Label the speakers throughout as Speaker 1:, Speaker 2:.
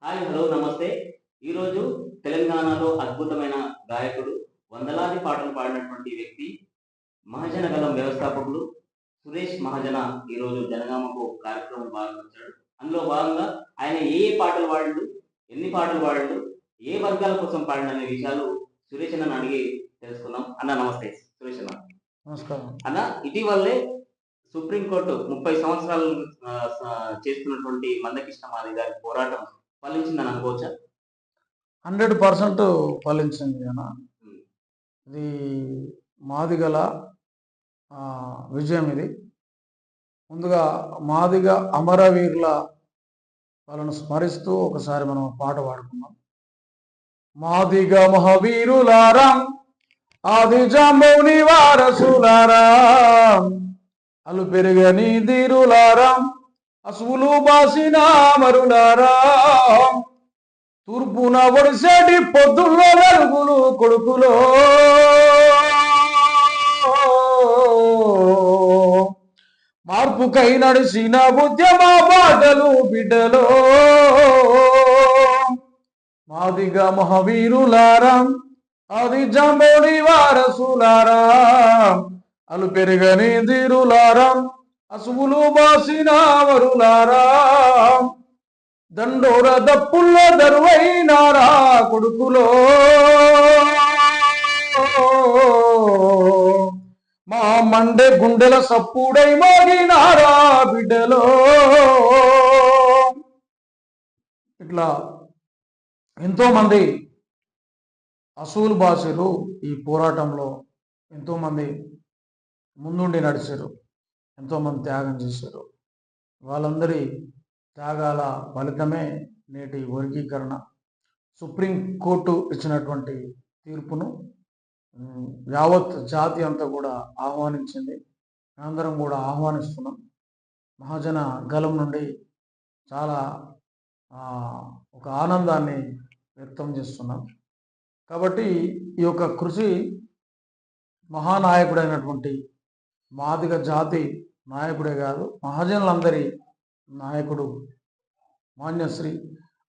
Speaker 1: Hi hello నమస్తే. ఈరోజు తెలంగాణలో అద్భుతమైన గాయకుడు, వందలాది పాటలు పాడినటువంటి వ్యక్తి, మహాజన గళం వ్యవస్థాపకులు సురేష్ మహాజన ఈరోజు జనగామకు కార్యక్రమం వచ్చాడు. అందులో భాగంగా ఆయన ఏ ఏ పాటలు పాడిండు, ఎన్ని పాటలు పాడిండు, ఏ వర్గాల కోసం పాడిండు విషయాలు సురేష్ అన్నను అడిగి తెలుసుకుందాం. అన్న నమస్తే. సురేష్ అన్న
Speaker 2: నమస్కారం
Speaker 1: అన్న. ఇటీవలే సుప్రీంకోర్టు 30 సంవత్సరాలు చేస్తున్నటువంటి మందకృష్ణ మాదిగ గారి పోరాటం ఫలించిందని అనుకోవచ్చా?
Speaker 2: 100% ఫలించింది అన్న. ఇది మాదిగల విజయం. ఇది ముందుగా మాదిగ అమరవీరుల వాళ్ళను స్మరిస్తూ ఒకసారి మనం పాట పాడుకున్నాం. మాదిగ మహావీరులారా, ఆది జాంబౌని వారసులారా, అలు పెరుగని ధీరులారా, అసువులు బాసిన మరులారా, తూర్పున ఒడిసేటి పొద్దుల్లో వెలుగులు కొడుకులో, మార్పుకై నడిచిన ఉద్యమ బాటలు బిడ్డలో, మాదిగ మహావీరులారా, ఆది జాంబోడి వారసులారా, అలు పెరుగని ధీరులారా, అసువులు బాసిన వరులారా, దండోర దప్పుల్లో దరువైనారా కొడుకులో, మా మండే గుండెల సప్పుడై మోగినారా బిడ్డలో. ఇట్లా ఎంతో మంది అసూలు బాసులు ఈ పోరాటంలో ఎంతో మంది ముందుండి నడిచారు, ఎంతోమంది త్యాగం చేశారు. వాళ్ళందరి త్యాగాల ఫలితమే నేటి వర్గీకరణ. సుప్రీంకోర్టు ఇచ్చినటువంటి తీర్పును యావత్ జాతి అంతా కూడా ఆహ్వానించింది. అందరం కూడా ఆహ్వానిస్తున్నాం. మహాజన గలం నుండి చాలా ఒక ఆనందాన్ని వ్యక్తం చేస్తున్నాం. కాబట్టి ఈ యొక్క కృషి మహానాయకుడైనటువంటి మాదిగ జాతి నాయకుడే కాదు, మహాజనులందరి నాయకుడు మాన్యశ్రీ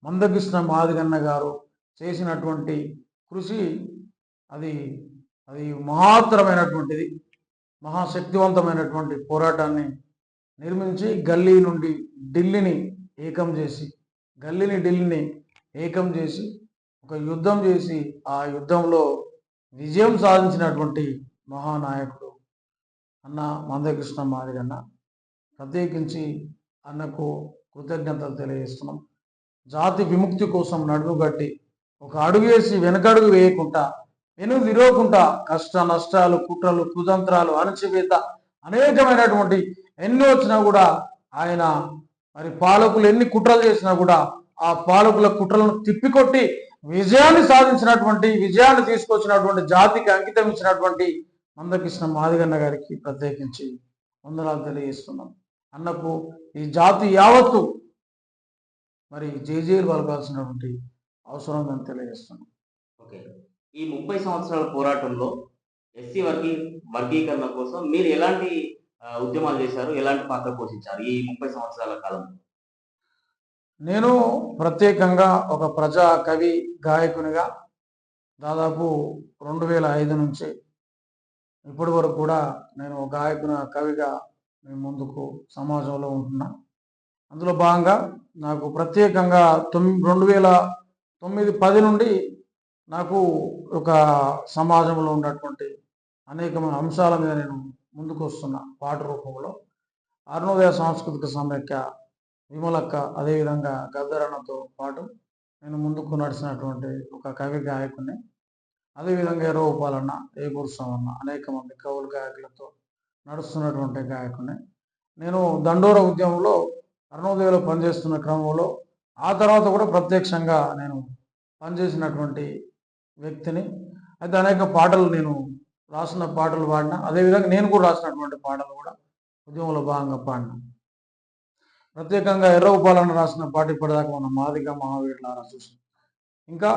Speaker 2: మందకృష్ణ మాదిగన్న గారు చేసినటువంటి కృషి అది మహత్తరమైనటువంటిది. మహాశక్తివంతమైనటువంటి పోరాటాన్ని నిర్మించి గల్లీ నుండి ఢిల్లీని ఏకం చేసి, ఢిల్లీని ఏకం చేసి ఒక యుద్ధం చేసి ఆ యుద్ధంలో విజయం సాధించినటువంటి మహానాయకుడు అన్న మందకృష్ణ మాదిగన్న. ప్రత్యేకించి అన్నకు కృతజ్ఞతలు తెలియజేస్తున్నాం. జాతి విముక్తి కోసం నడుముగట్టి ఒక అడుగు వేసి వెనకడుగు వేయకుండా, వెనుక తిరగకుండా కష్ట నష్టాలు, కుట్రలు, కుతంత్రాలు, అణచివేత అనేకమైనటువంటి ఎన్ని వచ్చినా కూడా ఆయన మరి పాలకులు ఎన్ని కుట్రలు చేసినా కూడా ఆ పాలకుల కుట్రలను తిప్పికొట్టి విజయాన్ని తీసుకొచ్చినటువంటి జాతికి అంకితం ఇచ్చినటువంటి మందకృష్ణ మాదిగన్న గారికి ప్రత్యేకించి వందనాలు తెలియజేస్తున్నాం. అన్నకు ఈ జాతి యావత్తు మరి జేజేలు పలకాల్సినటువంటి అవసరం ఉందని తెలియజేస్తున్నాం.
Speaker 1: ఓకే. ఈ 30 సంవత్సరాల పోరాటంలో ఎస్సీ వర్గీకరణ కోసం మీరు ఎలాంటి ఉద్యమాలు చేశారు, ఎలాంటి పాత్ర పోషించారు ఈ 30 సంవత్సరాల కాలంలో?
Speaker 2: నేను ప్రత్యేకంగా ఒక ప్రజా కవి గాయకునిగా దాదాపు 2005 నుంచి ఇప్పటి వరకు కూడా నేను కవిగా నేను ముందుకు సమాజంలో ఉంటున్నా. అందులో భాగంగా నాకు ప్రత్యేకంగా 2009-10 నుండి నాకు ఒక సమాజంలో ఉన్నటువంటి అనేకమైన అంశాల మీద నేను ముందుకు వస్తున్నా. పాట రూపంలో అరుణోదయ సాంస్కృతిక సమైక్య, విమలక్క, అదేవిధంగా గద్దరన్నతో పాటు నేను ముందుకు నడిచినటువంటి ఒక కవి గాయకుని. అదేవిధంగా ఎర్రగోపాలన్న, ఏగురుసమన్న, అనేక మంది కవులు గాయకులతో నడుస్తున్నటువంటి గాయకుని. నేను దండోర ఉద్యమంలో అరుణోదయలో పనిచేస్తున్న క్రమంలో ఆ తర్వాత కూడా ప్రత్యక్షంగా నేను పనిచేసినటువంటి వ్యక్తిని. అయితే అనేక పాటలు నేను రాసిన పాటలు పాడిన, అదేవిధంగా నేను కూడా రాసినటువంటి పాటలు కూడా ఉద్యమంలో భాగంగా పాడిన. ప్రత్యేకంగా ఎర్రగోపాలన్న రాసిన పాట ఇప్పటిదాకా మన మాదిగ మహావీరులారా చూసి, ఇంకా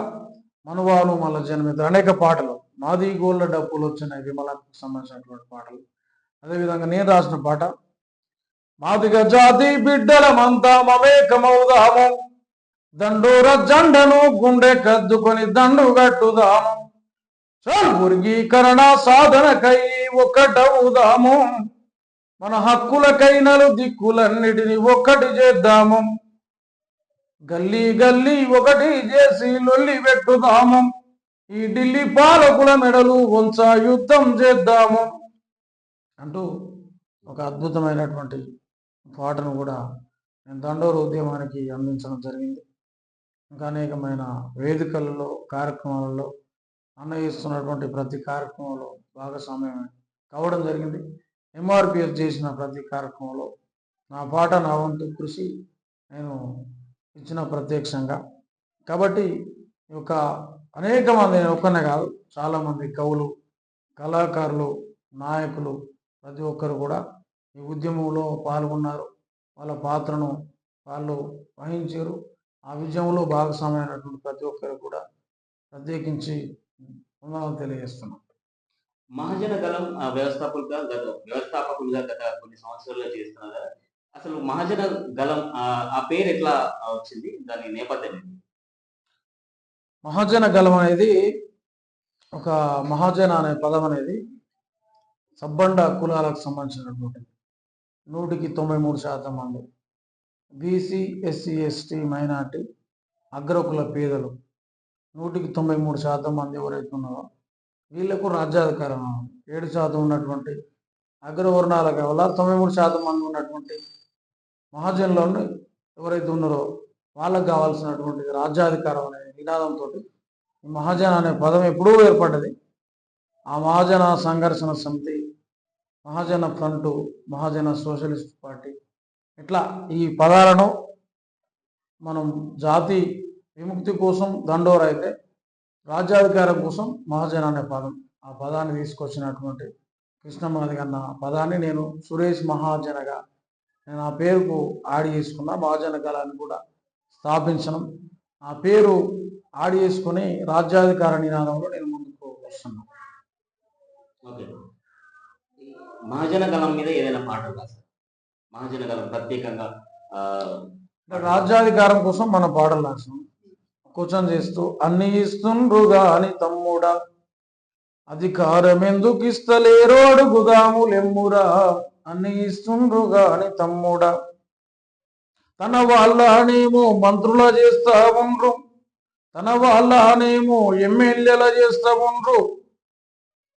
Speaker 2: మనువాలు మళ్ళీ జన్మిత అనేక పాటలు, మాది గోళ్ళ డప్పులు వచ్చినాయి విమలకు సంబంధించినటువంటి పాటలు. అదేవిధంగా నేను రాసిన పాట మాదిగ జాతి బిడ్డలమంతా మమేకమౌదాము, దండోర జెండను గుండె కద్దుకొని దండు కట్టుదాము. వర్గీకరణ సాధనకై ఒకటవుదాము. మన హక్కులకైనలు దిక్కులన్నిటిని ఒక్కటి చేద్దాము. గల్లీ గల్లీ ఒకటి చేసి లొల్లి పెట్టుదాము. ఈ ఢిల్లీ పాలకుల మెడలు వంచ యుద్ధం చేద్దాము అంటూ ఒక అద్భుతమైనటువంటి పాటను కూడా నేను దండోర ఉద్యమానికి అందించడం జరిగింది. ఇంకా అనేకమైన వేదికలలో కార్యక్రమాలలో అన్నయిస్తున్నటువంటి ప్రతి కార్యక్రమంలో భాగస్వామ్యం కావడం జరిగింది. ఎంఆర్పిఎస్ చేసిన ప్రతి కార్యక్రమంలో నా పాట నా వంతు కృషి నేను ఇచ్చిన ప్రత్యక్షంగా. కాబట్టి ఈ యొక్క అనేక మంది, నేను ఒక్కనే కాదు, చాలామంది కవులు, కళాకారులు, నాయకులు ప్రతి ఒక్కరు కూడా ఈ ఉద్యమంలో పాల్గొన్నారు. వాళ్ళ పాత్రను వాళ్ళు వహించారు. ఆ విజయంలో భాగస్వామైనటువంటి ప్రతి ఒక్కరు కూడా ప్రత్యేకించి వందనాలు తెలియజేస్తున్నాం.
Speaker 1: మహాజన గలం వ్యవస్థాపకులుగా గత కొన్ని సంవత్సరాలుగా చేస్తున్నారు కదా. అసలు మహాజన గలం ఆ పేరు ఎట్లా వచ్చింది? దాని నేపథ్యం ఏంటి?
Speaker 2: మహాజన గలం అనేది ఒక మహాజన అనే పదం అనేది సబ్బండ కులాలకు సంబంధించినటువంటి 93% మంది బీసీ, ఎస్సీ, ఎస్టీ, మైనార్టీ, అగ్రకుల పేదలు 93% మంది ఎవరైతే ఉన్నారో వీళ్లకు రాజ్యాధికారం 7% ఉన్నటువంటి అగ్రవర్ణాల వల్ల 93% మంది ఉన్నటువంటి మహాజనులను ఎవరైతే ఉన్నారో వాళ్ళకు కావాల్సినటువంటి రాజ్యాధికారం అనే నినాదంతో ఈ మహాజన అనే పదం ఎప్పుడూ ఏర్పడ్డది. ఆ మహాజన సంఘర్షణ సమితి, మహాజన ఫ్రంట్, మహాజన సోషలిస్ట్ పార్టీ, ఇట్లా ఈ పదాలను మనం జాతి విముక్తి కోసం దండోర అయితే, రాజ్యాధికారం కోసం మహాజన అనే పదం, ఆ పదాన్ని తీసుకొచ్చినటువంటి కృష్ణమాది అన్న పదాన్ని నేను సురేష్ మహాజనగా నేను ఆ పేరుకు యాడ్ చేసుకున్న. మహాజన గలాన్ని కూడా స్థాపించడం, ఆ పేరు యాడ్ చేసుకొని రాజ్యాధికార నినాదంలో నేను ముందుకు వస్తున్నాను.
Speaker 1: ఓకే. మహాజన గలం మీద ఏదైనా పాట రాశారు? మహాజన గలం ప్రత్యేకంగా
Speaker 2: రాజ్యాధికారం కోసం మన పాటలు రాసాం. కూర్చొని చేస్తూ అన్ని ఇస్తుండ్రుగా అని తమ్ముడా, అధికారం ఎందుకు ఇస్తలేరో అడుగుదాము లెమ్మురా. అన్ని ఇస్తుండ్రుగా అని తమ్ముడా, తన వాళ్ళనేమో మంత్రుల చేస్తా ఉండ్రు, తన వాళ్ళనేమో ఎమ్మెల్యేల చేస్తా ఉండ్రు,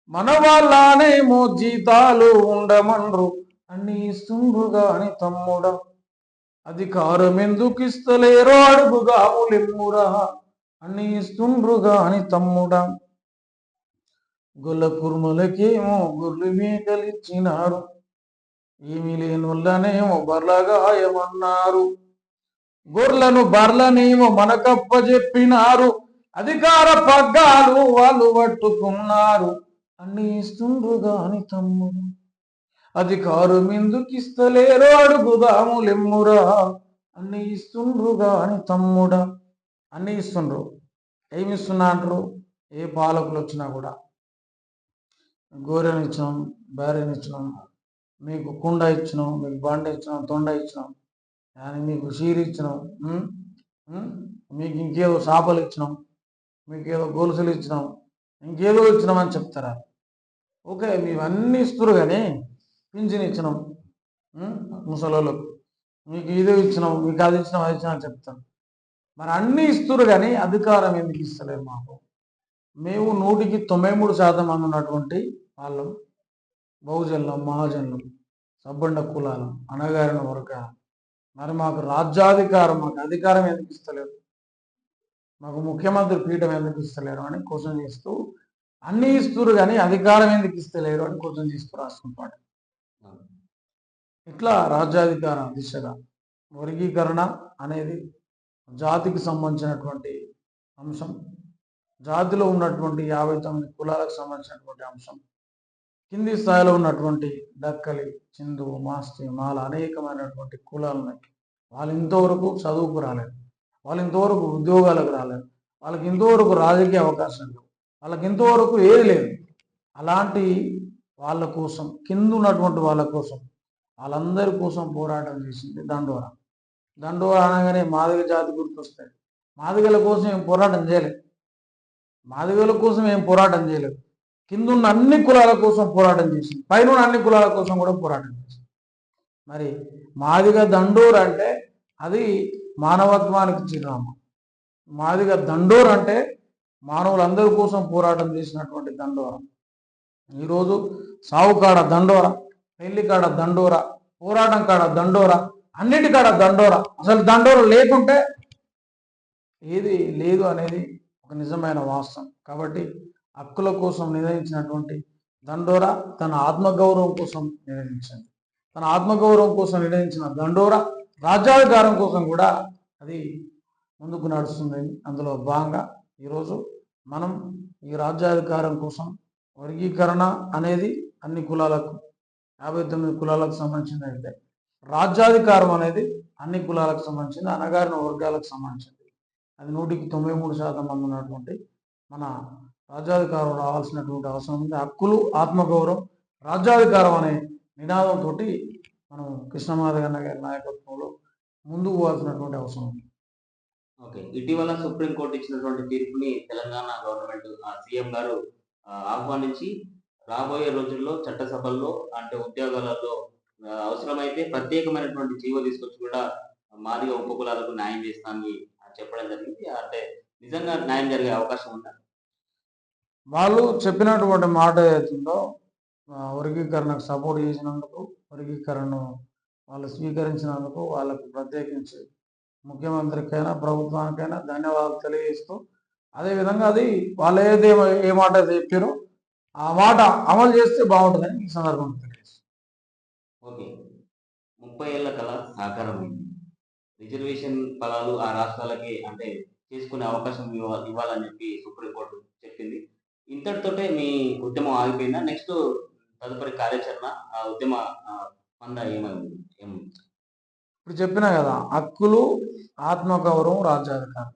Speaker 2: మన వాళ్ళనేమో జీతాలు ఉండమండ్రు. అన్ని ఇస్తుండ్రుగా అని తమ్ముడా, అధికారం ఎందుకు ఇస్తలేరో అడుగుదాము లెమ్మురా. అన్ని ఇస్తుండ్రుగా అని తమ్ముడా, గొల్ల కుర్మలకేమో గొర్రెలు మేకలిచ్చినారు, ఏమీ లేని వాళ్ళనేమో బర్లగాయమన్నారు, గొర్రెలను బర్లనేమో మనకప్ప చెప్పినారు, అధికార పగ్గాలు వాళ్ళు పట్టుకున్నారు. అన్ని ఇస్తుండ్రుగా అని తమ్ముడు, అధికారం ఎందుకు ఇస్తలేరో అడుగుదాము లెమ్మురా. అన్ని ఇస్తుండ్రుగా అని తమ్ముడా. అన్ని ఇస్తుండ్రు, ఏమి ఇస్తున్నా అంటారు? ఏ పాలకులు వచ్చినా కూడా గోరెని ఇచ్చినాం, బేరెని ఇచ్చినాం, మీకు కుండ ఇచ్చినాం, మీకు బండ ఇచ్చినాం, తొండ ఇచ్చినాం, కానీ మీకు చీర ఇచ్చినాం, మీకు ఇంకేదో చేపలు ఇచ్చినాం, మీకు ఏదో గొలుసులు ఇచ్చినాం, ఇంకేదో ఇచ్చినామని చెప్తారా? ఓకే, మేమన్నీ ఇస్తురు కానీ పింఛన్ ఇచ్చినాం ముసలోళ్ళకు, మీకు ఇదే ఇచ్చినాం, మీకు అది ఇచ్చినాం, అది ఇచ్చినా అని చెప్తాం. మరి అన్నీ ఇస్తురు కానీ అధికారం ఎందుకు ఇస్తలేరు మాకు? మేము 93% మంది ఉన్నటువంటి వాళ్ళం, బహుజనులం, మహాజనులం, సబ్బండ కులాలం, అణగారిన వర్గాలం. మరి మాకు రాజ్యాధికారం, మాకు అధికారం ఎందుకు ఇస్తలేరు? మాకు ముఖ్యమంత్రి పీఠం ఎందుకు ఇస్తలేరు అని క్వశ్చన్ చేస్తూ, అన్నీ ఇస్తురు కానీ అధికారం ఎందుకు ఇస్తలేరు అని క్వశ్చన్ చేస్తూ రాష్ట్రం పాట. ఇట్లా రాజ్యాధికార దిశగా వర్గీకరణ అనేది జాతికి సంబంధించినటువంటి అంశం, జాతిలో ఉన్నటువంటి 59 కులాలకు సంబంధించినటువంటి అంశం. కింది స్థాయిలో ఉన్నటువంటి డక్కలి, చిందు, మాస్తి, మాల అనేకమైనటువంటి కులాలు ఉన్నాయి. వాళ్ళు ఇంతవరకు చదువుకు రాలేదు, వాళ్ళు ఇంతవరకు ఉద్యోగాలకు రాలేదు, వాళ్ళకి ఇంతవరకు రాజకీయ అవకాశం లేవు, వాళ్ళకి ఇంతవరకు ఏది లేదు. అలాంటి వాళ్ళ కోసం, కింద ఉన్నటువంటి వాళ్ళ కోసం, వాళ్ళందరి కోసం పోరాటం చేసింది దండోర. దండోర అనగానే మాదిగ జాతి గుర్తొస్తాయి, మాదిగల కోసం ఏం పోరాటం చేయలేదు. మాదిగల కోసం ఏం పోరాటం చేయలేదు. కిందున్న అన్ని కులాల కోసం పోరాటం చేసింది, పైన అన్ని కులాల కోసం కూడా పోరాటం చేసింది. మరి మాదిగ దండోర్ అంటే అది మానవత్వానికి చిరునామా. మాదిగ దండోర్ అంటే మానవులందరి కోసం పోరాటం చేసినటువంటి దండోర. ఈరోజు సావు కాడ దండోర, పెళ్లి కాడ దండోర, పోరాటం కాడ దండోర, అన్నిటి కాడ దండోర. అసలు దండోర లేకుంటే ఏది లేదు అనేది ఒక నిజమైన వాస్తవం. కాబట్టి హక్కుల కోసం నిర్ణయించినటువంటి దండోర తన ఆత్మగౌరవం కోసం నిర్ణయించింది. తన ఆత్మగౌరవం కోసం నిర్ణయించిన దండోర రాజ్యాధికారం కోసం కూడా అది ముందుకు నడుస్తుంది. అందులో భాగంగా ఈరోజు మనం ఈ రాజ్యాధికారం కోసం వర్గీకరణ అనేది అన్ని కులాలకు 59 కులాలకు సంబంధించింది అయితే, రాజ్యాధికారం అనేది అన్ని కులాలకు సంబంధించింది, అణగారిన వర్గాలకు సంబంధించింది. అది 193% మంది ఉన్నటువంటి మన రాజ్యాధికారం రావాల్సినటువంటి అవసరం ఉంది. హక్కులు, ఆత్మగౌరవం, రాజ్యాధికారం అనే నినాదంతో మనం కృష్ణమాదిగన్న గారి నాయకత్వంలో ముందుకు పోవాల్సినటువంటి అవసరం ఉంది.
Speaker 1: ఓకే, ఇటీవల సుప్రీంకోర్టు ఇచ్చినటువంటి తీర్పుని తెలంగాణ గవర్నమెంట్ సీఎం గారు ఆహ్వానించి రాబోయే రోజుల్లో చట్టసభల్లో అంటే ఉద్యోగాలలో అవసరమైతే ప్రత్యేకమైనటువంటి జీవో తీసుకొచ్చి కూడా మాదిగ ఉపకులాలకు న్యాయం చేస్తానని చెప్పడం జరిగింది. అంటే నిజంగా న్యాయం జరిగే అవకాశం ఉందా?
Speaker 2: వాళ్ళు చెప్పినటువంటి మాట ఏదైతుందో వర్గీకరణకు సపోర్ట్ చేసినందుకు, వర్గీకరణను వాళ్ళు స్వీకరించినందుకు వాళ్ళకు ప్రత్యేకించి ముఖ్యమంత్రికైనా ప్రభుత్వానికైనా ధన్యవాదాలు తెలియజేస్తూ, అదేవిధంగా అది వాళ్ళు ఏ మాట చెప్పారో ఆ మాట అమలు చేస్తే బాగుంటుందని ఈ సందర్భంగా తెలియజేస్తాం.
Speaker 1: ఓకే, 30 ఏళ్ల కళ సాకారమైంది. రిజర్వేషన్ ఫలాలు ఆ రాష్ట్రాలకి అంటే చేసుకునే అవకాశం ఇవ్వాలని చెప్పి సుప్రీంకోర్టు చెప్పింది. ఇంతటితోటే మీ ఉద్యమం ఆగిపోయిందా? నెక్స్ట్ తదుపరి కార్యాచరణ ఆ ఉద్యమ పంద ఏమైంది?
Speaker 2: ఇప్పుడు చెప్పినా కదా, హక్కులు, ఆత్మగౌరవం, రాజ్యాధికారం.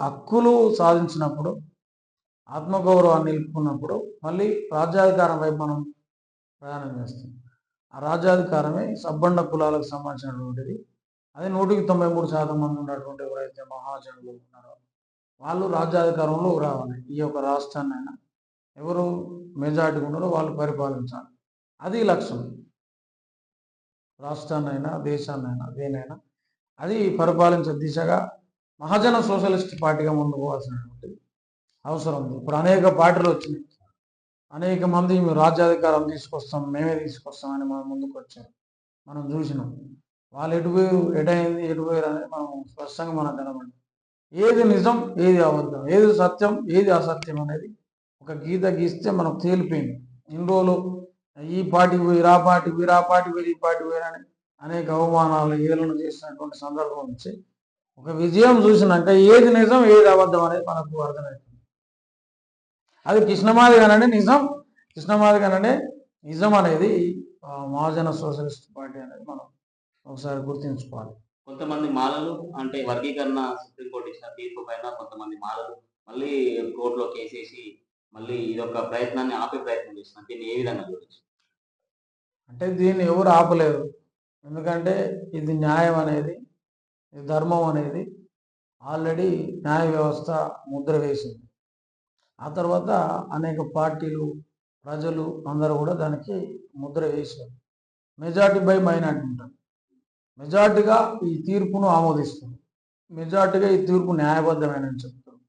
Speaker 2: హక్కులు సాధించినప్పుడు, ఆత్మగౌరవాన్ని నిలుపుకున్నప్పుడు మళ్ళీ రాజ్యాధికారం వైపు మనం ప్రయాణం చేస్తాం. ఆ రాజ్యాధికారమే సబ్బండ కులాలకు సంబంధించినటువంటిది. అది 193% మంది ఉన్నటువంటి ఎవరైతే మహాజనులు ఉన్నారో వాళ్ళు రాజ్యాధికారంలో రావాలి. ఈ యొక్క రాష్ట్రాన్నైనా ఎవరు మెజార్టీ ఉన్నారో వాళ్ళు పరిపాలించాలి. అది లక్ష్యం. రాష్ట్రాన్నైనా, దేశాన్నైనా, దేనైనా అది పరిపాలించే దిశగా మహాజన సోషలిస్ట్ పార్టీగా ముందుకు పోవాల్సినటువంటి అవసరం ఉంది. ఇప్పుడు అనేక పార్టీలు వచ్చినాయి, అనేక మంది మేము రాజ్యాధికారం తీసుకొస్తాం, మేమే తీసుకొస్తామని మనం ముందుకు వచ్చారు. మనం చూసినాం వాళ్ళు ఎటైంది ఎటుపోయారు అనేది మనం స్పష్టంగా మనకు కనబడింది. ఏది నిజం, ఏది అబద్ధం, ఏది సత్యం, ఏది అసత్యం అనేది ఒక గీత గీస్తే మనకు తేలిపోయింది. ఇన్ని రోజులు ఈ పార్టీకి పోయి ఆ పార్టీకి పోయి ఆ పార్టీ పోయి ఈ పార్టీ పోయినని అనేక అవమానాలు ఏలను చేసినటువంటి సందర్భం నుంచి ఒక విజయం చూసినాక ఏది నిజం, ఏది అబద్ధం అనేది మనకు అర్థమవుతుంది. అది కృష్ణమాదిగనంటే నిజం, కృష్ణమాదిగనంటే నిజం అనేది మహాజన సోషలిస్ట్ పార్టీ అనేది మనం ఒకసారి గుర్తుంచుకోవాలి.
Speaker 1: కొంతమంది మాలలు అంటే వర్గీకరణ సుప్రీంకోర్టు ఇచ్చిన తీర్పు పైన కొంతమంది మాలలు మళ్ళీ కోర్టులో కేసేసి మళ్ళీ ఇదొక ప్రయత్నాన్ని ఆపే ప్రయత్నం చేస్తున్నారు. దీన్ని ఏ విధంగా చూడొచ్చు?
Speaker 2: అంటే దీన్ని ఎవరు ఆపలేరు. ఎందుకంటే ఇది న్యాయం అనేది, ఇది ధర్మం అనేది ఆల్రెడీ న్యాయ వ్యవస్థ ముద్ర వేసింది. ఆ తర్వాత అనేక పార్టీలు, ప్రజలు అందరూ కూడా దానికి ముద్ర వేశారు. మెజార్టీ బై మైనార్టీ ఉంటుంది. మెజార్టీగా ఈ తీర్పును ఆమోదిస్తుంది, మెజార్టీగా ఈ తీర్పు న్యాయబద్ధమైనని చెప్తారు,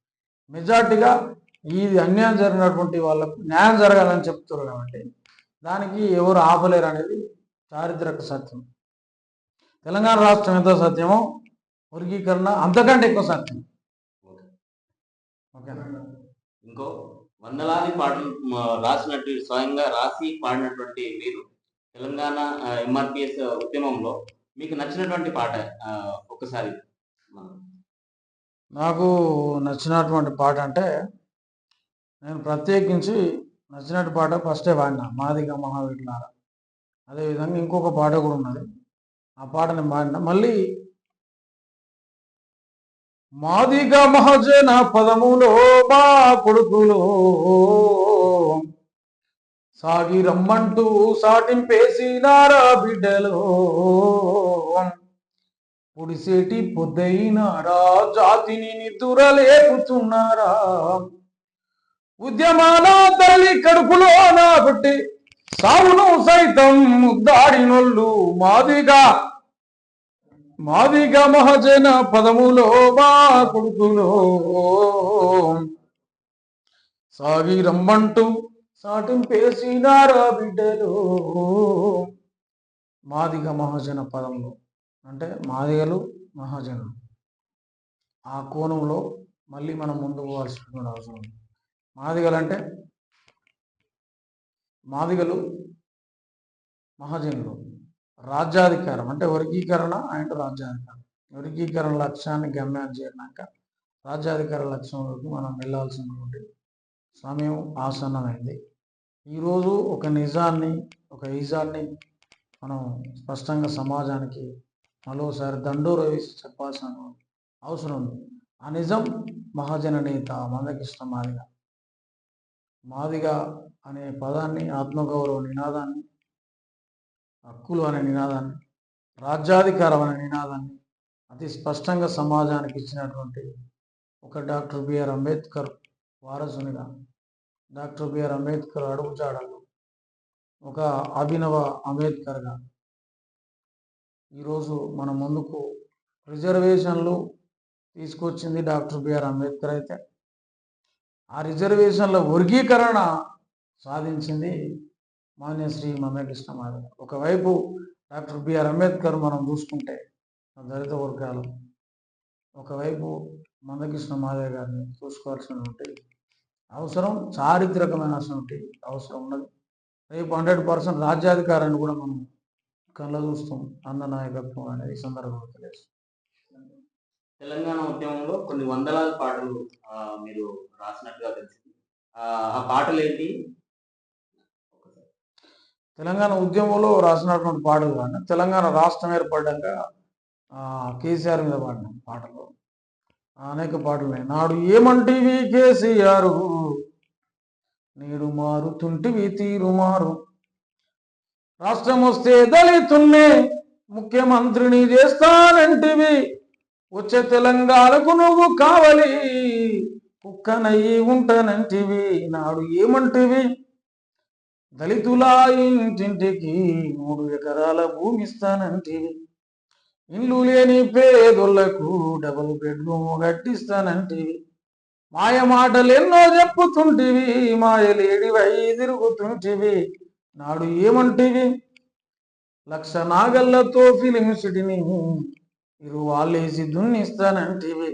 Speaker 2: మెజార్టీగా ఇది అన్యాయం జరిగినటువంటి వాళ్ళకు న్యాయం జరగాలని చెప్తారు. కాబట్టి దానికి ఎవరు ఆపలేరు అనేది చారిత్రక సత్యం. తెలంగాణ రాష్ట్రం ఎంత సత్యమో వర్గీకరణ అంతకంటే ఎక్కువ సత్యం. ఓకేనా?
Speaker 1: ఇంకో వందలాది పాటలు రాసినట్టు స్వయంగా రాసి పాడినటువంటి మీరు తెలంగాణ ఎంఆర్పిఎస్ ఉద్యమంలో మీకు నచ్చినటువంటి పాట ఒక్కసారి.
Speaker 2: నాకు నచ్చినటువంటి పాట అంటే నేను ప్రత్యేకించి నచ్చినట్టు పాట ఫస్టే పాడినా, మాదిగ మహావీరులారా. అదేవిధంగా ఇంకొక పాట కూడా ఉన్నది, ఆ పాట నేను పాడినా. మళ్ళీ మాదిగ మహాజన పదములో మా కొడుకులో సాగి రమ్మంటూ సాటింపేసినారా బిడ్డలో, పొడిసేటి పొద్దయినారా, జాతిని నిద్దురలేపుతున్నారా, ఉద్యమాల తల్లి కడుపులో నాబట్టి సావును సైతం ముద్దాడినొల్లు మాదిగా మహాజన పదములో మా కొడుకులో సాగి రమ్మంటూ సాటింపేసినారా బిడ్డలో. మాదిగ మహాజన పదంలో అంటే మాదిగలు మహాజనులు, ఆ కోణంలో మళ్ళీ మనం ముందుకు పోవాల్సిన అవసరం ఉంది. మాదిగలు మహాజనులు రాజ్యాధికారం అంటే వర్గీకరణ అండ్ రాజ్యాధికారం. వర్గీకరణ లక్ష్యాన్ని గమ్యాన్ని చేరినాక రాజ్యాధికార లక్ష్యంలోకి మనం వెళ్ళాల్సినటువంటి సమయం ఆసన్నమైంది. ఈరోజు ఒక నిజాన్ని, ఒక ఈజాన్ని మనం స్పష్టంగా సమాజానికి మరోసారి దండోర వేసి చెప్పాల్సిన అవసరం ఉంది. ఆ నిజం మహాజన నేత మందకృష్ణ మాదిగ అనే పదాన్ని, ఆత్మగౌరవ నినాదాన్ని, హక్కులు అనే నినాదాన్ని, రాజ్యాధికారం అనే నినాదాన్ని అతి స్పష్టంగా సమాజానికి ఇచ్చినటువంటి ఒక డాక్టర్ బిఆర్ అంబేద్కర్ వారసునిగా, డాక్టర్ బిఆర్ అంబేద్కర్ అడుగుజాడల్లో ఒక అభినవ అంబేద్కర్గా ఈరోజు మన ముందుకు రిజర్వేషన్లు తీసుకొచ్చింది డాక్టర్ బిఆర్ అంబేద్కర్ అయితే, ఆ రిజర్వేషన్ల వర్గీకరణ సాధించింది మాన్యశ్రీ మందకృష్ణ మాదిగ. ఒకవైపు డాక్టర్ బిఆర్ అంబేద్కర్ మనం చూసుకుంటే దళిత వర్గాలు, ఒకవైపు మందకృష్ణ మాదిగ గారిని చూసుకోవాల్సినటువంటి అవసరం, చారిత్రకమైనటువంటి అవసరం ఉన్నది. రేపు 100% రాజ్యాధికారాన్ని కూడా మనం కళ్ళ చూస్తాం అన్న నాయకత్వం అనేది ఈ సందర్భంగా తెలియదు.
Speaker 1: తెలంగాణ ఉద్యమంలో కొన్ని వందలాది పాటలు మీరు రాసినట్టుగా తెలిసింది. ఆ పాటలు ఏంటి?
Speaker 2: తెలంగాణ ఉద్యమంలో రాసినటువంటి పాటలు కానీ తెలంగాణ రాష్ట్రం ఏర్పడ్డాక కేసీఆర్ మీద పాడిన పాటలు అనేక పాటలు ఉన్నాయి. నాడు ఏమంటివి కేసీఆర్, నేడు మారుతుంటివి తీరు మారు, రాష్ట్రం వస్తే దళితున్నే ముఖ్యమంత్రిని చేస్తానంటివి, వచ్చే తెలంగాణకు నువ్వు కావాలి కుక్కనయ్యి ఉంటానంటివి. నాడు ఏమంటివి దళితుల ఇంటింటికి 3 ఎకరాల భూమి ఇస్తానంటివి, ఇల్లు లేని పేదోళ్లకు డబుల్ బెడ్రూమ్ కట్టిస్తానంటివి, మాయ మాటలు ఎన్నో చెప్పుతుంటివి, మాయలేడివై తిరుగుతుంటివి. నాడు ఏమంటివి 1,00,000 నాగళ్లతో ఫిలిం సిటీని వాళ్ళేసి దున్నిస్తానంటివి,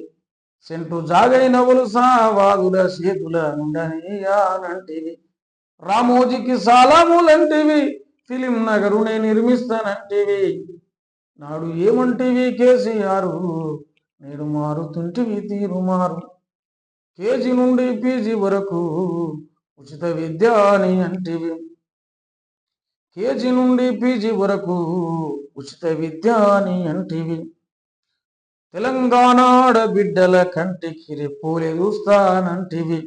Speaker 2: సెంటు జాగైన వలుసావాదుల చేతుల నుండనియానంటివి, రామోజీకి సాలాములంటివి, ఫిలిం నగరునే నిర్మిస్తానంటివి. నాడు ఏమంటివి కేసీఆర్, నేడు మారుతుంటివి తీరు మారు, కేజీ నుండి పీజీ వరకు ఉచిత విద్య అని అంటివి, కేజీ నుండి పీజీ వరకు ఉచిత విద్య అని అంటివి, తెలంగాణ ఆడబిడ్డల కంటికి రెప్పోలే చూస్తానంటివి.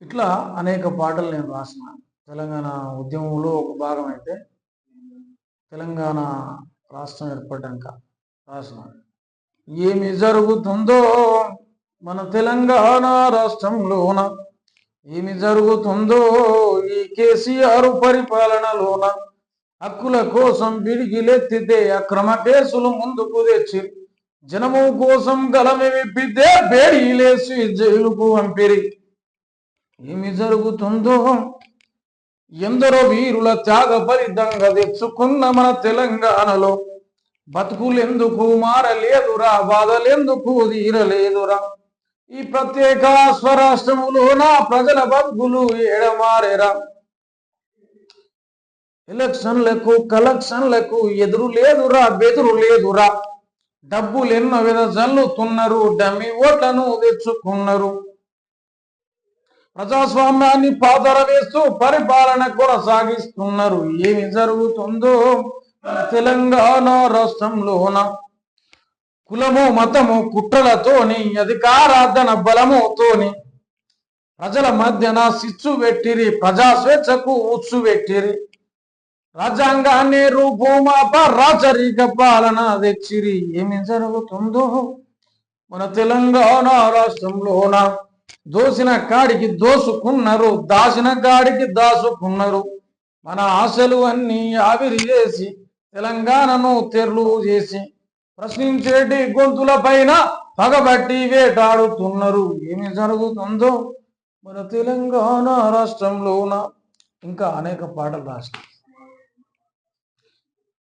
Speaker 2: ఇట్లా అనేక పాటలు నేను రాసిన. తెలంగాణ ఉద్యమంలో ఒక భాగం అయితే తెలంగాణ రాష్ట్రం ఏర్పడ్డాక రాసిన. ఏమి జరుగుతుందో మన తెలంగాణ రాష్ట్రంలోన, ఏమి జరుగుతుందో ఈ కేసీఆర్ పరిపాలనలోన, హక్కుల కోసం బిడిగిలెత్తితే అక్రమ కేసులు ముందుకు తెచ్చి, జనము కోసం గలమి విప్పితే బేడీలేసి జైలుకు పంపిరి. ఏమి జరుగుతుందో ఎందరో వీరుల త్యాగ ఫలితంగా తెచ్చుకున్న మన తెలంగాణలో బతుకులెందుకు మారలేదురా, బాధలెందుకు తీరలేదురా, ఈ ప్రత్యేక స్వరాష్ట్రములో నా ప్రజల బతుకులు ఏడమారేరా, ఎలక్షన్లకు కలెక్షన్లకు ఎదురు లేదురా, బెదురు లేదురా, డబ్బులెన్నో జల్లుతున్నారు, డమ్మి ఓట్లను తెచ్చుకున్నారు, ప్రజాస్వామ్యాన్ని పాతర వేస్తూ పరిపాలన కొనసాగిస్తున్నారు. ఏమి జరుగుతుందో తెలంగాణ రాష్ట్రంలోన, కులము మతము కుట్రలతోని అధికారాధన బలముతోని ప్రజల మధ్యన సిచ్చు పెట్టిరి, ప్రజా స్వేచ్ఛకు ఉచ్చు పెట్టిరి, రాజ్యాంగాన్ని రూపుమాప రాచరిక పాలన తెచ్చిరి. ఏమి జరుగుతుందో మన తెలంగాణ రాష్ట్రంలోన? దోసిన కాడికి దోసుకున్నారు, దాచిన కాడికి దాసుకున్నారు. మన ఆశలు అన్నీ ఆవిరి చేసి తెలంగాణను తెర్లు చేసి ప్రశ్నించేటి గొంతుల పైన పగబట్టి వేటాడుతున్నారు. ఏమి జరుగుతుందో మన తెలంగాణ రాష్ట్రంలోన? ఇంకా అనేక పాటలు రాశారు.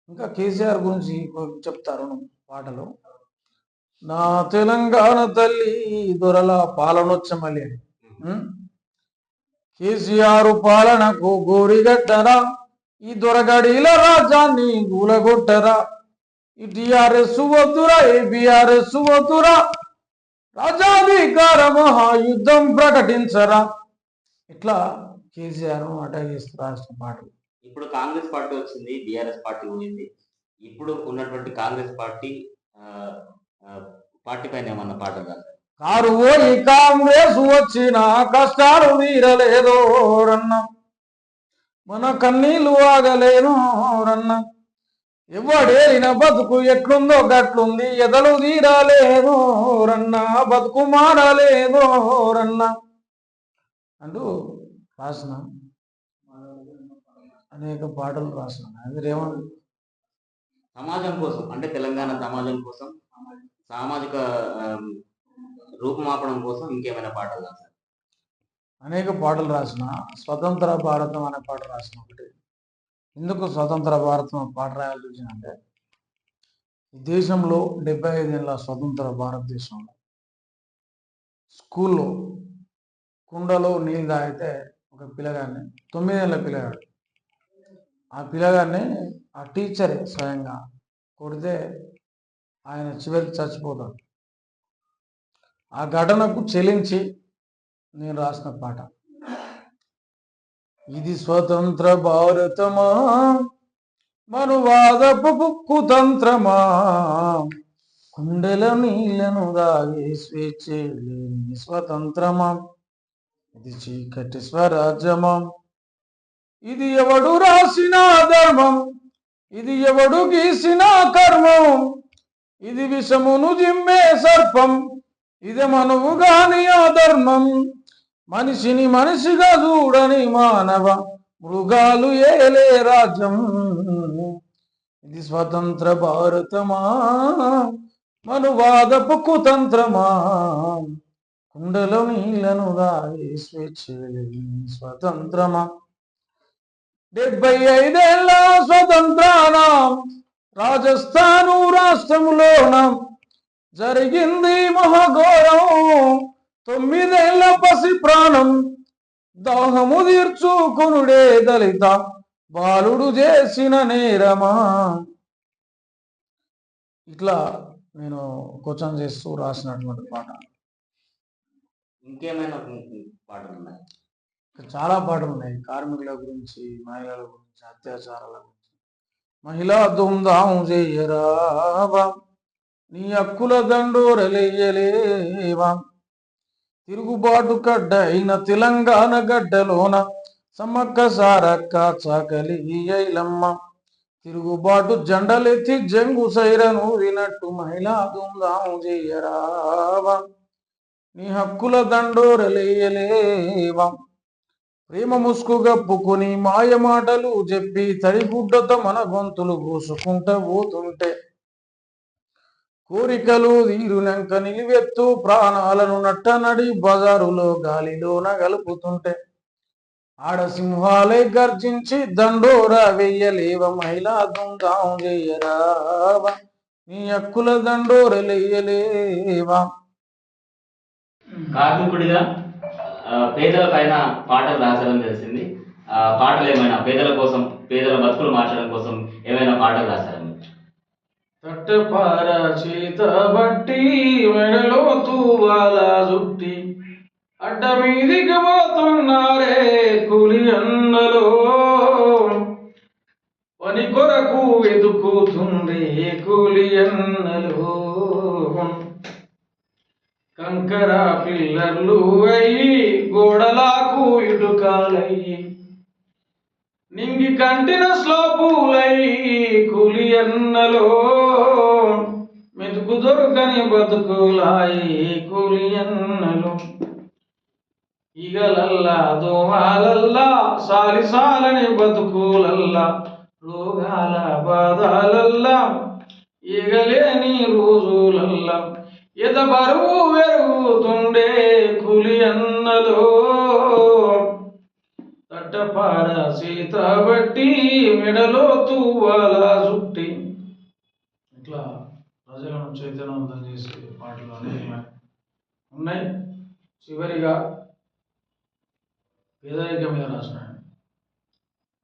Speaker 2: ఇంకా కేసీఆర్ గురించి చెప్తారు పాటలు. నా తెలంగాణ తల్లి దొరల పాలనొచ్చమలి అని. కేసీఆర్ పాలనకు గోరిగట్టరా, ఈ దొరగడిల రాజ్యాన్ని గూలగొట్టరా. ఈ టిఆర్ఎస్ వద్దురా, ఏబిఆర్ఎస్ వద్దురా, రాజాధికార మహాయుద్ధం ప్రకటించరా. ఇట్లా కేసీఆర్ అటాక్ చేస్తూ రాసిన పాటలు.
Speaker 1: ఇప్పుడు కాంగ్రెస్ పార్టీ వచ్చింది, బీఆర్ఎస్ పార్టీ పోయింది. ఇప్పుడు ఉన్నటువంటి కాంగ్రెస్ పార్టీ పార్టీ పైన ఏమన్నా పాటలు రాశారు?
Speaker 2: కారు పోయి కాంగ్రెస్ వచ్చిన కష్టాలు తీరలేదో రన్న, మన కన్నీళ్లు ఆగలేను రన్న. ఎవడేలిన బతుకు ఎట్లుందో గట్లుంది, ఎదలు తీరలేదు రన్న, బతుకు మారలేదు రన్న అంటూ రాసిన అనేక పాటలు రాసిన. మీరేమన్నా
Speaker 1: సమాజం కోసం, అంటే తెలంగాణ సమాజం కోసం, సామాజిక రూపుమాపడం కోసం ఇంకేమైనా పాటలు రాశారు?
Speaker 2: అనేక పాటలు రాసిన. స్వతంత్ర భారతం అనే పాట రాసిన. ఒకటి ఎందుకు స్వతంత్ర భారతం పాట రాయాల్సి వచ్చిందంటే, ఈ దేశంలో 75 ఏళ్ళ స్వతంత్ర భారతదేశంలో స్కూల్లో కుండలో నీళ్ళు తాగితే ఒక పిల్లగాన్ని, 9 ఏళ్ళ పిల్లగాడు, ఆ పిల్లగాన్ని ఆ టీచరే స్వయంగా కొడితే ఆయన చివరికి చచ్చిపోతాడు. ఆ ఘటనకు చెలించి నేను రాసిన పాట. ఇది స్వతంత్ర భారతమా, మనువాదపు కుతంత్రమా, కుండెల నీళ్లను దాగే స్వేచ్ఛ లేని స్వతంత్రమా, ఇది చీకటి స్వరాజ్యమా, ఇది ఎవడు రాసిన ధర్మం, ఇది ఎవడు గీసిన కర్మం, ఇది విషమును జిమ్మే సర్పం, ఇది మనవు గాని అధర్మం, మనిషిని మనిషిగా చూడని మానవ మృగాలు ఏలే రాజ్యం. ఇది స్వతంత్ర భారతమా, మనువాదపు కుతంత్రమా, కుండలో నీళ్లను దాగే స్వేచ్ఛ లేని స్వతంత్రమా. 75 ఏళ్ళ స్వతంత్రాన రాజస్థాను రాష్ట్రంలోన జరిగింది మహాఘోరం. 9 ఏళ్ళ పసి ప్రాణం దాహము తీర్చుకునుడే దళిత బాలుడు చేసిన నేరమా. ఇట్లా నేను క్వశ్చన్ చేస్తూ రాసినటువంటి పాట.
Speaker 1: ఇంకేమైనా పాటలు ఉన్నాయి?
Speaker 2: చాలా పాటలు ఉన్నాయి. కార్మికుల గురించి, మహిళల గురించి, అత్యాచారాల గురించి. మహిళా ధూమ్ధాం చేయరావా, నీ హక్కుల దండోరలేయలేవా, తిరుగుబాటు కడ్డ అయిన తెలంగాణ గడ్డలోన సమ్మక్క సారక్క చాకలి ఐలమ్మ, తిరుగుబాటు జెండలెత్తి జంగు సైరను వినట్టు మహిళా ధూమ్ధాం చేయరావా, నీ హక్కుల దండోరలేయలేవా. ప్రేమ ముసుగు గప్పుకొని మాయ మాటలు చెప్పి తడిగుడ్డతో మన గొంతులు కోసుకుంటూ పోతుంటే, కోరికలు తీరునంక నిలువెత్తు ప్రాణాలను నట్టనడి బజారులో గాలిలోన గలుపుతుంటే, ఆడ సింహాలే గర్జించి దండోరా వెయ్యలేవ మహిళా ధూమ్ధాం చేయరావా, నీ హక్కుల దండోరలేయలేవా.
Speaker 1: కార్మికుడిగా పేదల పైన పాటలు రాశారని తెలిసింది. పాటలు ఏమైనా పేదల కోసం, పేదల బతుకులు మార్చడం కోసం ఏమైనా పాటలు రాశారని?
Speaker 2: తట్టపార చేత బట్టి మెడలో తూవాల జుట్టి అడ్డ మీదికి పోతున్నారే కూలి అన్నలో, పని కొరకు వెతుకుతుంది కూలి అన్నలో. కంకర పిల్లర్లు అయ్యి గోడలకు ఇటుకాలయ్యి
Speaker 3: నింగి కంటిన స్లాపులై కూలి అన్నలో మెతుకు దొరకని బతుకులాయి కూలి అన్నలు ఈగలల్లా దోమాలల్లా సాలి సాలని బతుకులల్లా రోగాల బాధలల్లా ఈగలేని రోజులల్లా ఎద బరువు పెరుగుతుండే కూలి అన్నలో తట్టపార సీత బట్టి మెడలో తువ్వాల చుట్టి ఇట్లా ప్రజలను చైతన్యవంతం చేసే పాటలు అనేవి ఉన్నాయి. చివరిగా పేదరికం మీద రాసినాడు.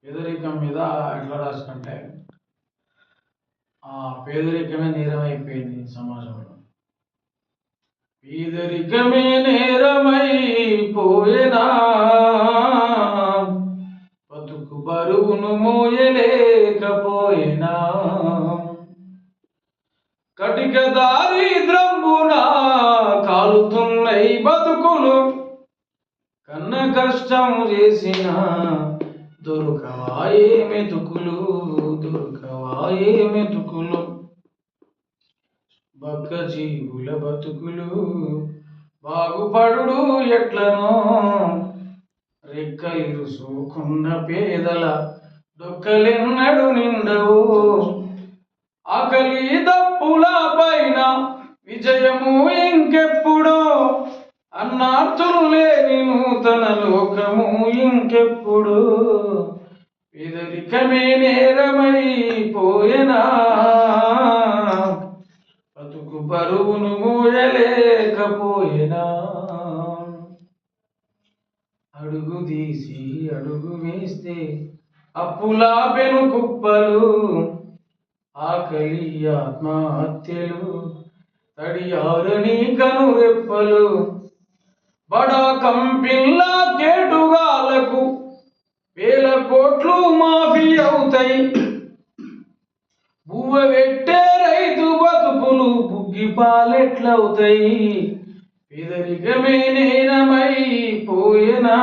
Speaker 3: పేదరికం మీద ఎట్లా రాసినంటే ఆ పేదరికమే నేరమైపోయింది సమాజంలో. పేదరికమే నేరమైపోయేనా బతుకు బరువును మోయలేకపోయినా కటిక దారిద్రంబున కాలుతున్నాయి బతుకులు కన్న కష్టం చేసిన దొరకవాయే మెతుకులు దొరకవాయే మెతుకులు బక్క జీవుల బతుకులు బాగుపడు ఎట్లనో రెక్కలిరుసుకున్న పేదల డొక్కలెన్నడు నిండవు ఆకలి దప్పుల పైన విజయము ఇంకెప్పుడో అన్నార్థులు లేని నూతన లోకము ఇంకెప్పుడు పేదరికమే నేరమైపోయేనా బతుకు బరువును మోయలేకపోయినా అడుగు తీసి అడుగు వేస్తే అప్పులా పెనుకుప్పలు ఆకలి ఆత్మహత్యలు తడియారని కనురెప్పలు బడా కంపిల్లా కేటుగాలకు వేల కోట్లు మాఫీ అవుతాయి బువ్వ పెట్టే రైతు బతుకులు బుగ్గి పాలెట్లవుతాయి పేదరికమే నేరమైపోయేనా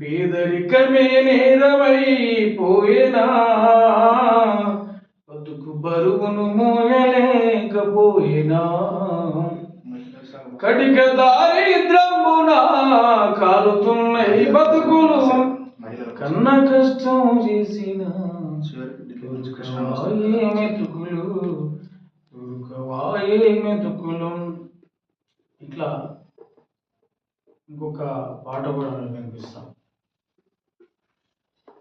Speaker 3: పేదరికమే నేరమైపోయేనా బతుకు బరువును మోయలేకపోయినా కటిక దారిద్రమున కాలుతున్నాయి బతుకులు కన్న కష్టం చేసిన మెతుకులు మెతుకులు. ఇట్లా ఇంకొక పాట కూడా మీకు వినిపిస్తాం.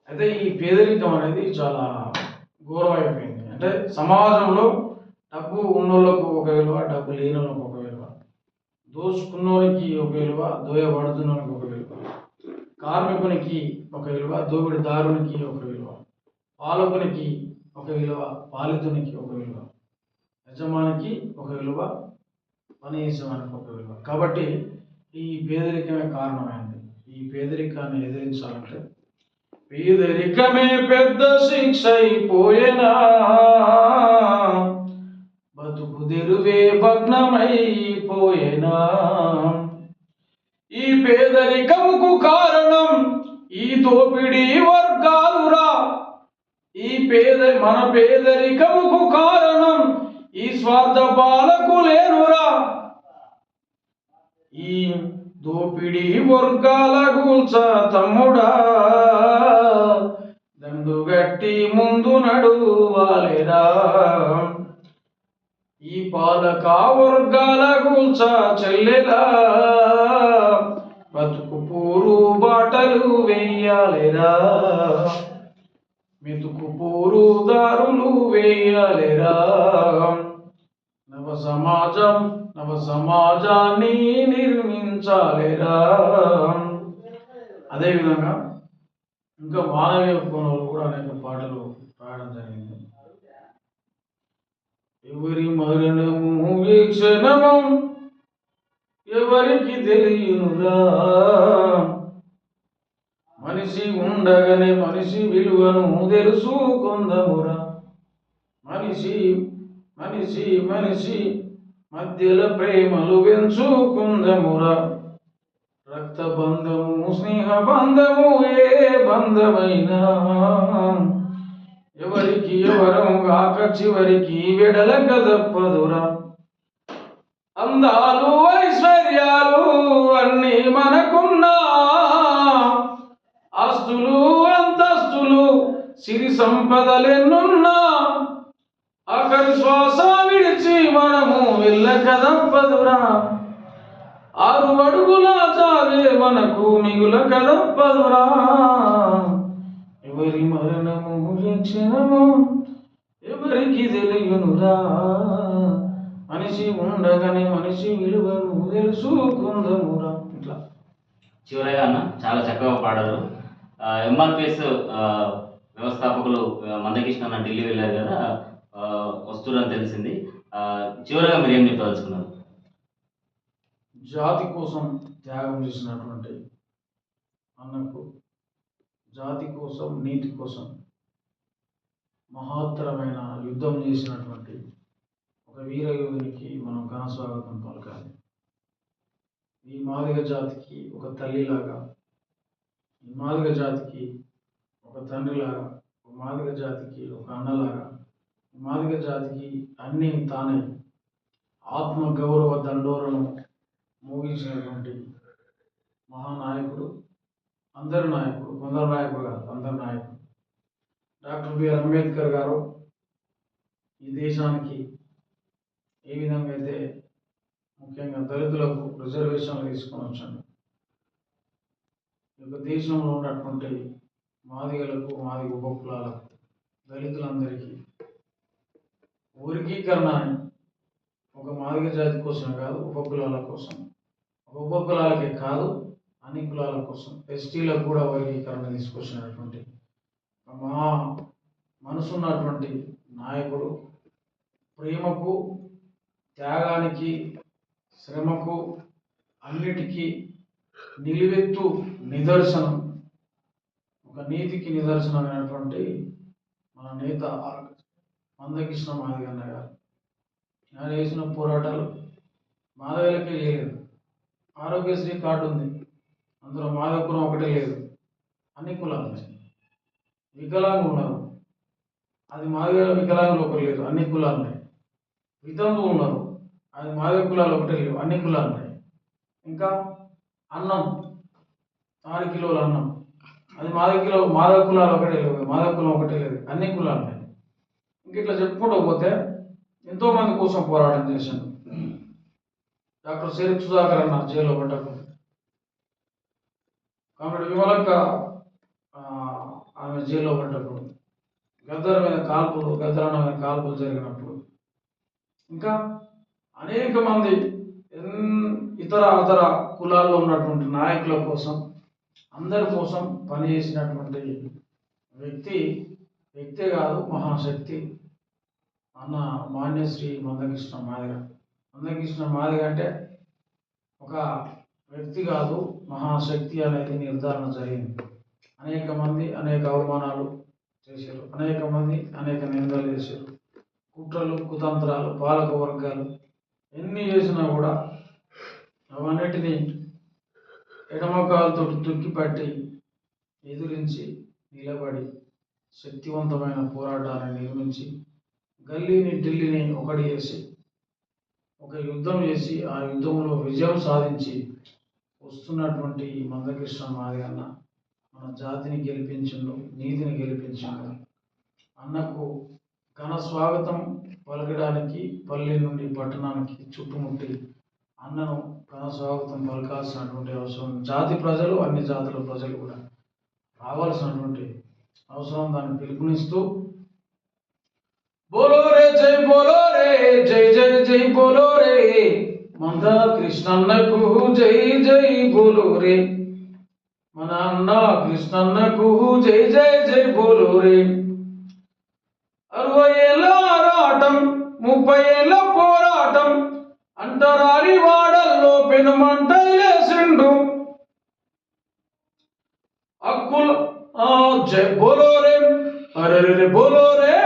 Speaker 3: అయితే ఈ పేదరికం అనేది చాలా ఘోరమైపోయింది. అంటే సమాజంలో డబ్బు ఉన్నోళ్ళకు ఒక విలువ, డబ్బు లేని వాళ్ళకు ఒక విలువ, దోచుకున్నోనికి ఒక విలువ, దోయబడుతున్నోనికి ఒక విలువ, కార్మికునికి ఒక విలువ, దోపిడిదారునికి ఒక విలువ, పాలకునికి ఒక విలువ, పాలితునికి ఒక విలువ, యజమానికి ఒక విలువ, పని చేసేవానికి ఒక విలువ. కాబట్టి ఈ పేదరికమే కారణమైంది. ఈ పేదరికాన్ని ఎదిరించాలంటే పేదరికమే పెద్ద శిక్ష అయిపోయేనా బతుకు తెరువే భగ్నమైపోయేనా ఈ పేదరికముకు కారణం ఈ దోపిడీ వర్గాలురా మన పేదరికముకు కారణం ఈ స్వార్థ పాలకులేనురా ఈ దోపిడీ వర్గాల గూల్చ తమ్ముడా దండుగట్టి ముందు నడువాలేరా ఈ పాలక వర్గాల గూల్చ చెల్లెలా బతుకు పూరు బాటలు వెయ్యాలేరా మెతుకు పూరు దారులు వేయాలేరా నవ సమాజాన్ని నిర్మించాలేరా. అదేవిధంగా ఇంకా మానవీయ కోణంలో కూడా అనేక పాటలు రాయడం జరిగింది. ఎవరి మరణము ఏ క్షణము ఎవరికి తెలియనురా మనిషి ఉండగానే మనిషి విలువను తెలుసుకొందమురా మనిషి మనిషి మనిషి మధ్యల ప్రేమలు పెంచుకుందమురా రక్త బంధము స్నేహ బంధము ఏ బంధమైనా ఎవరికి ఎవరం కాక చివరికి వెడలక తప్పదురా. అందాలు ఐశ్వర్యాలు అన్నీ మనకున్నా, ఆస్తులు అంతస్తులు సిరి సంపదలెన్నున్నా, ఆఖరి శ్వాస విడిచి మనము వెళ్ళక తప్పదురా. 6 అడుగుల చావే మనకు మిగులక తప్పదురా. ఎవరి మరణము ఏ క్షణము ఎవరికి తెలియనురా. మనిషి ఉండగానే మనిషి విలువను తెలుసుకుందమురా. ఇట్లా
Speaker 1: చివరగా అన్న చాలా చక్కగా పాడారు. ఎంఆర్పిఎస్ వ్యవస్థాపకులు మందకృష్ణ అన్న ఢిల్లీ వెళ్ళారు కదా, వస్తురని తెలిసింది. చివరగా మీరు ఏం చెప్పదలుచుకున్నారు?
Speaker 3: జాతి కోసం త్యాగం చేసినటువంటి అన్నకు, జాతి కోసం నీతి కోసం మహత్తరమైన యుద్ధం చేసినటువంటి ఒక వీర యోధునికి మనం ఘన స్వాగతం పలకాలి. ఈ మాదిగ జాతికి ఒక తల్లిలాగా, ఈ మాదిగ జాతికి ఒక తండ్రిలాగా, ఒక మాదిగ జాతికి ఒక అన్నలాగా, ఈ మాదిగ జాతికి అన్నీ తానే ఆత్మ గౌరవ దండోరను మోగించినటువంటి మహానాయకుడు, అందరి నాయకుడు, కొందరు నాయకుడు కాదు, అందరి నాయకుడు డాక్టర్ బిఆర్ అంబేద్కర్ గారు ఈ దేశానికి ఏ విధంగా అయితే ముఖ్యంగా దళితులకు రిజర్వేషన్లు తీసుకొని వచ్చాడు, ఈ యొక్క దేశంలో ఉన్నటువంటి మాదిగలకు, మాదిగ ఉపకులాలకు, దళితులందరికీ వర్గీకరణ అని ఒక మాదిగ జాతి కోసమే కాదు, ఉపకులాల కోసం, ఒక ఉపకులాలకే కాదు అన్ని కులాల కోసం, ఎస్టీలకు కూడా వర్గీకరణ తీసుకొచ్చినటువంటి మహా మనసున్నటువంటి నాయకుడు, ప్రేమకు, త్యాగానికి, శ్రమకు అన్నిటికీ నిలువెత్తు నిదర్శనం, ఒక నీతికి నిదర్శనమైనటువంటి మన నేత మందకృష్ణ మాదిగన్న గారు. ఆయన చేసిన పోరాటాలు మాదిగలకే లేదు. ఆరోగ్యశ్రీ కార్డు ఉంది, అందులో మాదిగ కులం ఒకటే లేదు, అన్ని కులాలు ఉన్నాయి. వికలాంగులు ఉన్నారు, అది మాదిగ వికలాంగులు ఒకరు లేదు, అన్ని కులాలు ఉన్నాయి. వితంతువులు ఉన్నారు, అది మాదిగ కులాలు ఒకటే లేవు, అన్ని కులాలు ఉన్నాయి. ఇంకా అన్నం 6 కిలోల అన్నం, అది మాదిగ కులాలు ఒకటే లేవు, మాదిగ కులం ఒకటే లేదు, అన్ని కులాలు ఉన్నాయి. ఇంక ఇట్లా చెప్పుకుంటూ పోతే ఎంతోమంది కోసం పోరాటం చేశాను. డాక్టర్ షరీఫ్ సుధాకర్ అన్న జైల్లో పడ్డప్పుడు, కాబట్టి విమలక్క ఆమె జైల్లో పడ్డప్పుడు, గద్దర్ మీద కాల్పులు, గద్దరన్న మీద కాల్పులు జరిగినప్పుడు, ఇంకా అనేక మంది ఇతర కులాల్లో ఉన్నటువంటి నాయకుల కోసం, అందరి కోసం పనిచేసినటువంటి వ్యక్తే కాదు, మహాశక్తి అన్న మాన్యశ్రీ మందకృష్ణ మాదిగ. మందకృష్ణ మాదిగ అంటే ఒక వ్యక్తి కాదు, మహాశక్తి అనేది నిర్ధారణ జరిగింది. అనేక మంది అనేక అవమానాలు చేశారు, అనేక మంది అనేక నిందలు చేశారు, కుట్రలు కుతంత్రాలు పాలక వర్గాలు ఎన్ని చేసినా కూడా అవన్నిటినీ ఎడమకాలతో తొక్కిపట్టి ఎదురించి నిలబడి శక్తివంతమైన పోరాటాన్ని నిర్మించి గల్లీని ఢిల్లీని ఒకటి చేసి ఒక యుద్ధం చేసి ఆ యుద్ధంలో విజయం సాధించి వస్తున్నటువంటి ఈ మందకృష్ణ మాదిగన్న మన జాతిని గెలిపించిండు, నీతిని గెలిపించిండు. అన్నకు ఘన స్వాగతం పలకడానికి పల్లె నుండి పట్టణానికి చుట్టుముట్టి అన్నను ఘన స్వాగతం పలకాల్సినటువంటి అవసరం జాతి ప్రజలు, అన్ని జాతుల ప్రజలు కూడా రావాల్సినటువంటి అవసరం, దాన్ని పిలుపునిస్తూ బోలో రే జై బోలో రే, జై జై జై బోలో రే, మందకృష్ణన్నకు జై జై బోలో రే, మన అన్న కృష్ణన్నకు జై జై జై బోలో రే. 60 ఏళ్ళ ఆరాటం, 30 ఏళ్ళ పోరాటం, అంటరాని వాడల్లో పెనుమంటలేసిండు. అక్కుల జై బోలో రే, అరే రే బోలో రే,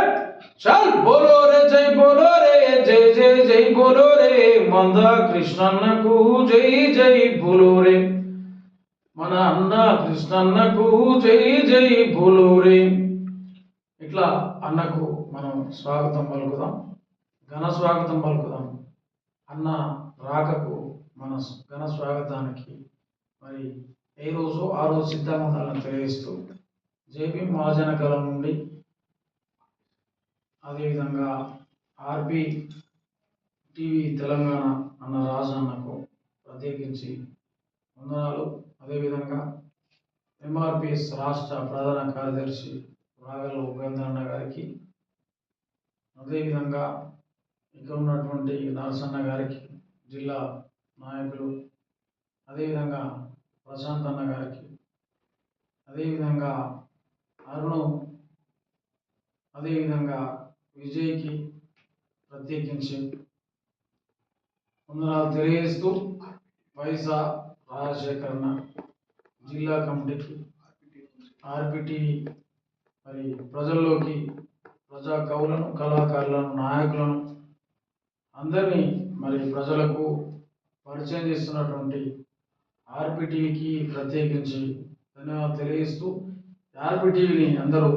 Speaker 3: చల్ బోలో రే జై బోలో రే, జై జై జై బోలో రే, మందకృష్ణన్నకు జై జై బోలో రే. మన అన్న కృష్ణన్నకు జై జై బోలోరే. ఇట్లా అన్నకు మనం స్వాగతం పలుకుదాం, ఘన స్వాగతం పలుకుదాం. అన్న రాకకు మన ఘన స్వాగతానికి మరి ఏ రోజు ఆ రోజు సిద్ధంగా ఉండాలని తెలియజేస్తూ జేపీ మహాజన కళ నుండి, అదేవిధంగా ఆర్పి టీవీ తెలంగాణ అన్న రాజు అన్నకు ప్రత్యేకించి వందనాలు. అదేవిధంగా ఎంఆర్పిఎస్ రాష్ట్ర ప్రధాన కార్యదర్శి రాగల ఉపేంద్రన్న గారికి, అదేవిధంగా ఇక్కడ ఉన్నటువంటి నరసన్న గారికి, జిల్లా నాయకులు, అదేవిధంగా ప్రశాంత్ అన్న గారికి, అదేవిధంగా అరుణు, అదేవిధంగా విజయ్కి ప్రత్యేకించి వందనాలు తెలియజేస్తూ వైసా రాజశేఖరన్న జిల్లా కమిటీకి, ఆర్పిటివి మరి ప్రజల్లోకి ప్రజా కవులను, కళాకారులను, నాయకులను అందరినీ మరి ప్రజలకు పరిచయం చేస్తున్నటువంటి ఆర్పిటివికి ప్రత్యేకించి ధన్యవాదాలు తెలియజేస్తూ ఆర్పిటివిని అందరూ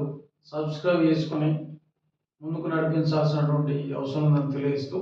Speaker 3: సబ్స్క్రైబ్ చేసుకొని ముందుకు నడిపించాల్సినటువంటి అవసరం ఉందని తెలియజేస్తూ